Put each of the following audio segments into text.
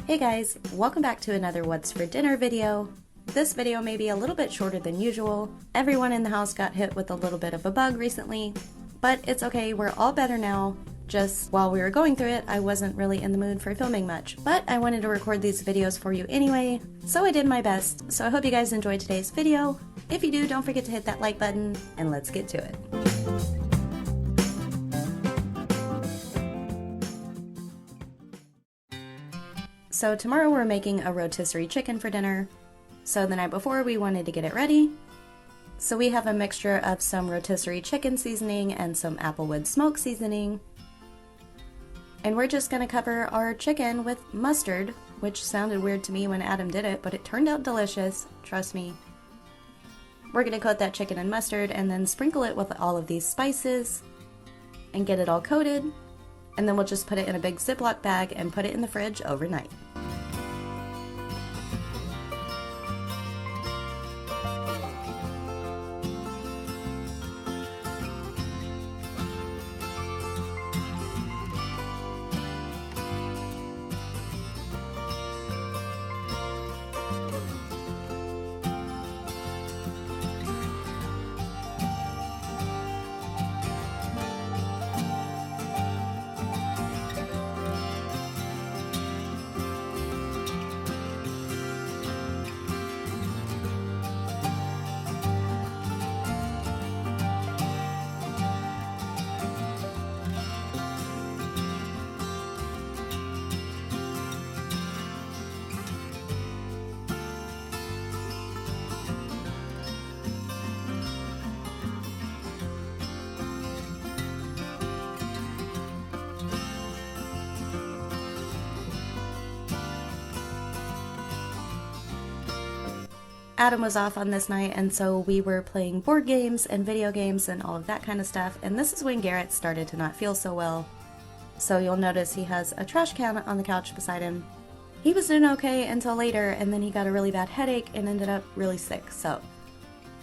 Hey guys, welcome back to another What's for Dinner video. This video may be a little bit shorter than usual. Everyone in the house got hit with a little bit of a bug recently, but it's okay, we're all better now. Just while we were going through it, I wasn't really in the mood for filming much, but I wanted to record these videos for you anyway, so I did my best. So I hope you guys enjoyed today's video. If you do, don't forget to hit that like button, and let's get to it. So tomorrow we're making a rotisserie chicken for dinner. So the night before we wanted to get it ready. So we have a mixture of some rotisserie chicken seasoning and some applewood smoke seasoning. And we're just gonna cover our chicken with mustard, which sounded weird to me when Adam did it, but it turned out delicious, trust me. We're gonna coat that chicken in mustard and then sprinkle it with all of these spices and get it all coated. And then we'll just put it in a big Ziploc bag and put it in the fridge overnight. Adam was off on this night, and so we were playing board games and video games and all of that kind of stuff, and this is when Garrett started to not feel so well. So you'll notice he has a trash can on the couch beside him. He was doing okay until later, and then he got a really bad headache and ended up really sick, so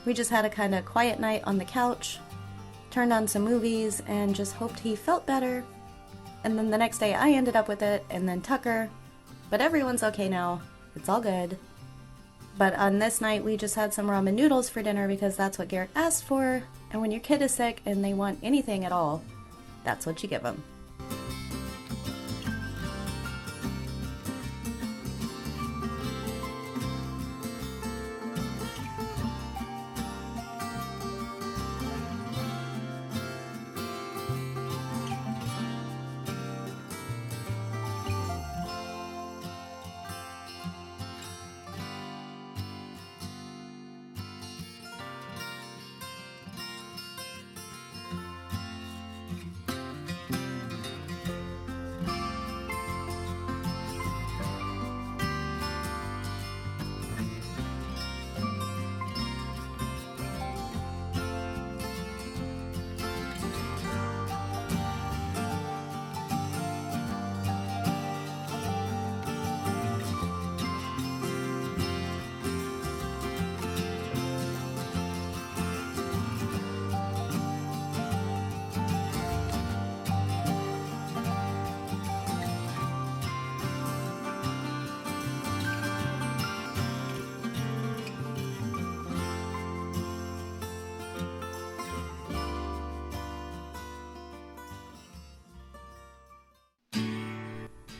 we just had a kind of quiet night on the couch, turned on some movies, and just hoped he felt better. And then the next day I ended up with it, and then Tucker, but everyone's okay now, it's all good. But on this night, we just had some ramen noodles for dinner because that's what Garrett asked for. And when your kid is sick and they want anything at all, that's what you give them.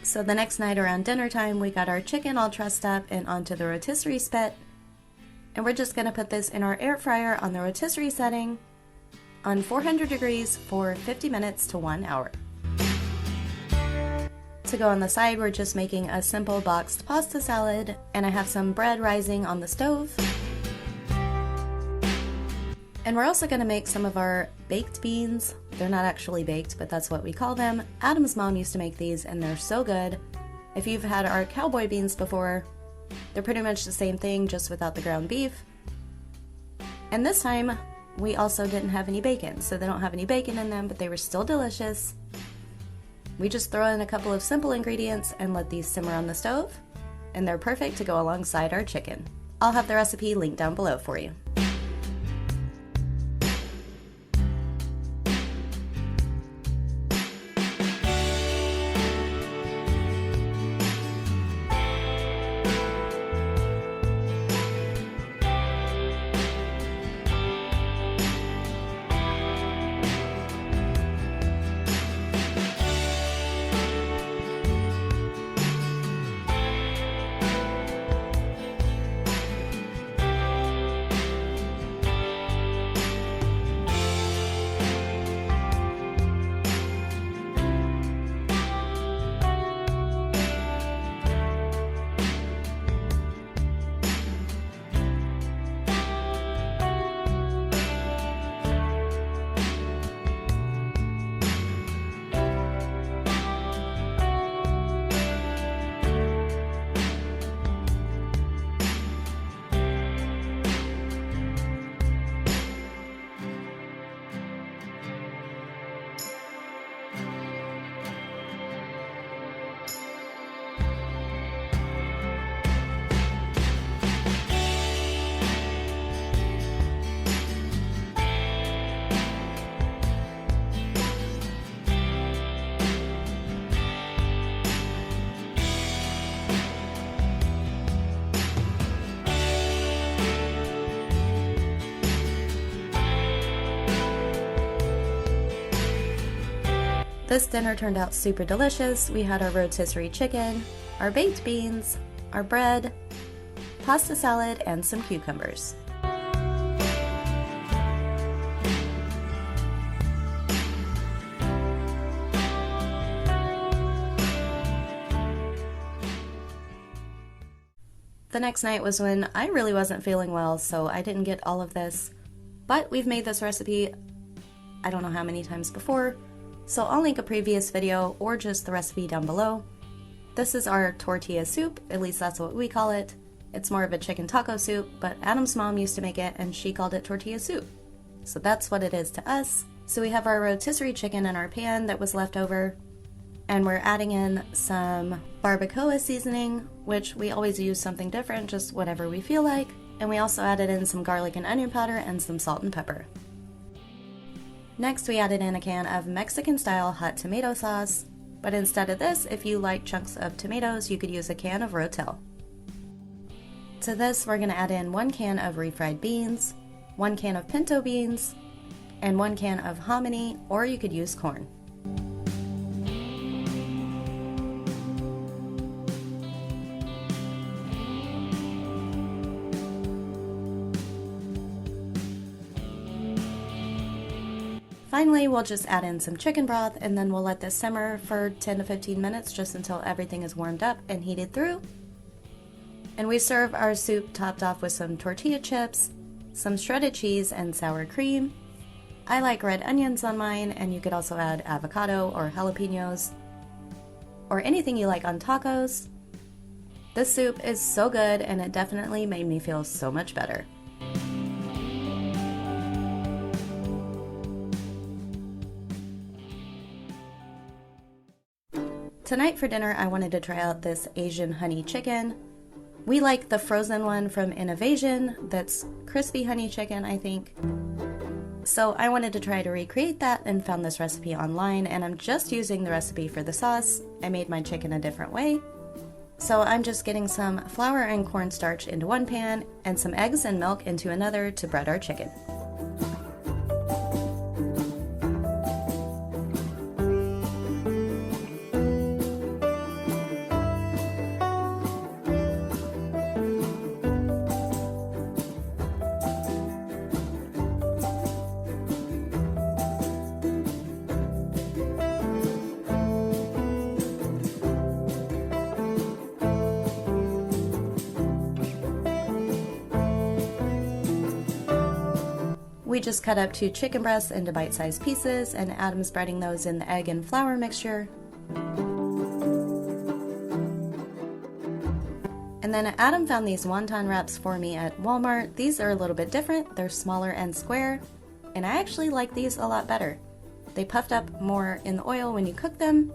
So the next night around dinner time, we got our chicken all trussed up and onto the rotisserie spit. And we're just gonna put this in our air fryer on the rotisserie setting on 400 degrees for 50 minutes to 1 hour. To go on the side, we're just making a simple boxed pasta salad, and I have some bread rising on the stove. And we're also gonna make some of our baked beans. They're not actually baked, but that's what we call them. Adam's mom used to make these, and they're so good. If you've had our cowboy beans before, they're pretty much the same thing, just without the ground beef. And this time, we also didn't have any bacon, so they don't have any bacon in them, but they were still delicious. We just throw in a couple of simple ingredients and let these simmer on the stove, and they're perfect to go alongside our chicken. I'll have the recipe linked down below for you. This dinner turned out super delicious. We had our rotisserie chicken, our baked beans, our bread, pasta salad, and some cucumbers. The next night was when I really wasn't feeling well, so I didn't get all of this. But we've made this recipe I don't know how many times before, so I'll link a previous video or just the recipe down below. This is our tortilla soup, at least that's what we call it. It's more of a chicken taco soup, but Adam's mom used to make it and she called it tortilla soup. So that's what it is to us. So we have our rotisserie chicken in our pan that was left over, and we're adding in some barbacoa seasoning, which we always use something different, just whatever we feel like. And we also added in some garlic and onion powder and some salt and pepper. Next, we added in a can of Mexican-style hot tomato sauce, but instead of this, if you like chunks of tomatoes, you could use a can of Rotel. To this, we're gonna add in 1 can of refried beans, 1 can of pinto beans, and 1 can of hominy, or you could use corn. Finally, we'll just add in some chicken broth and then we'll let this simmer for 10 to 15 minutes just until everything is warmed up and heated through. And we serve our soup topped off with some tortilla chips, some shredded cheese, and sour cream. I like red onions on mine, and you could also add avocado or jalapenos or anything you like on tacos. This soup is so good and it definitely made me feel so much better. Tonight for dinner, I wanted to try out this Asian honey chicken. We like the frozen one from Innovation, that's crispy honey chicken, I think. So I wanted to try to recreate that and found this recipe online, and I'm just using the recipe for the sauce. I made my chicken a different way. So I'm just getting some flour and cornstarch into one pan and some eggs and milk into another to bread our chicken. We just cut up 2 chicken breasts into bite-sized pieces, and Adam's breading those in the egg and flour mixture. And then Adam found these wonton wraps for me at Walmart. These are a little bit different. They're smaller and square, and I actually like these a lot better. They puffed up more in the oil when you cook them.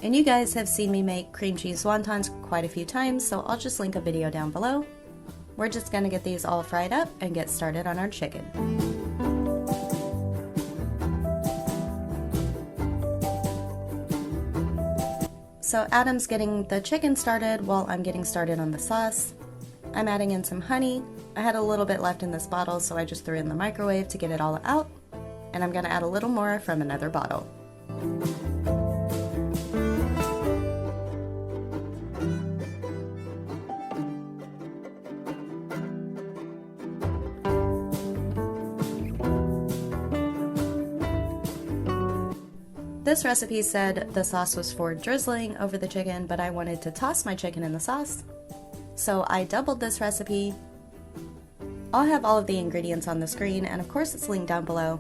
And you guys have seen me make cream cheese wontons quite a few times, so I'll just link a video down below. We're just gonna get these all fried up and get started on our chicken. So Adam's getting the chicken started while I'm getting started on the sauce. I'm adding in some honey. I had a little bit left in this bottle, so I just threw it in the microwave to get it all out. And I'm gonna add a little more from another bottle. This recipe said the sauce was for drizzling over the chicken, but I wanted to toss my chicken in the sauce. So I doubled this recipe. I'll have all of the ingredients on the screen, and of course it's linked down below.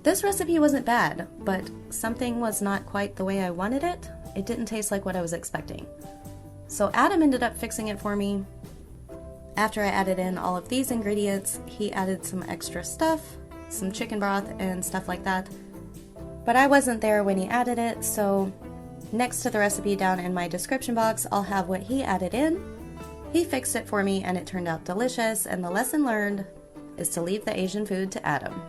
This recipe wasn't bad, but something was not quite the way I wanted it. It didn't taste like what I was expecting. So Adam ended up fixing it for me. After I added in all of these ingredients, he added some extra stuff, some chicken broth and stuff like that. But I wasn't there when he added it, so next to the recipe down in my description box, I'll have what he added in. He fixed it for me and it turned out delicious, and the lesson learned is to leave the Asian food to Adam.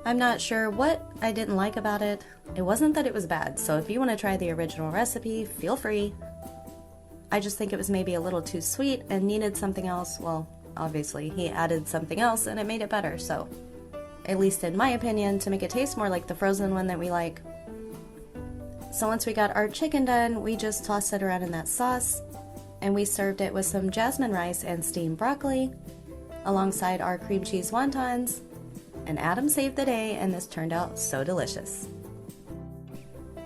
I'm not sure what I didn't like about it. It wasn't that it was bad, so if you want to try the original recipe, feel free. I just think it was maybe a little too sweet and needed something else. Well, obviously he added something else and it made it better, so at least in my opinion, to make it taste more like the frozen one that we like. So once we got our chicken done, we just tossed it around in that sauce, and we served it with some jasmine rice and steamed broccoli, alongside our cream cheese wontons, and Adam saved the day, and this turned out so delicious.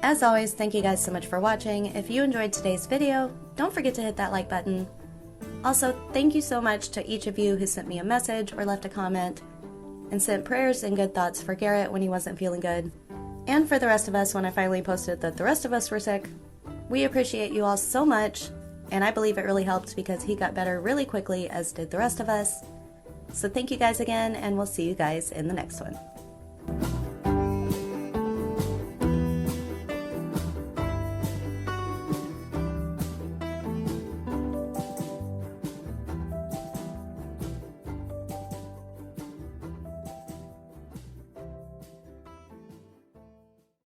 As always, thank you guys so much for watching. If you enjoyed today's video, don't forget to hit that like button. Also, thank you so much to each of you who sent me a message or left a comment, and sent prayers and good thoughts for Garrett when he wasn't feeling good, and for the rest of us when I finally posted that the rest of us were sick. We appreciate you all so much, and I believe it really helped because he got better really quickly, as did the rest of us. So thank you guys again, and we'll see you guys in the next one.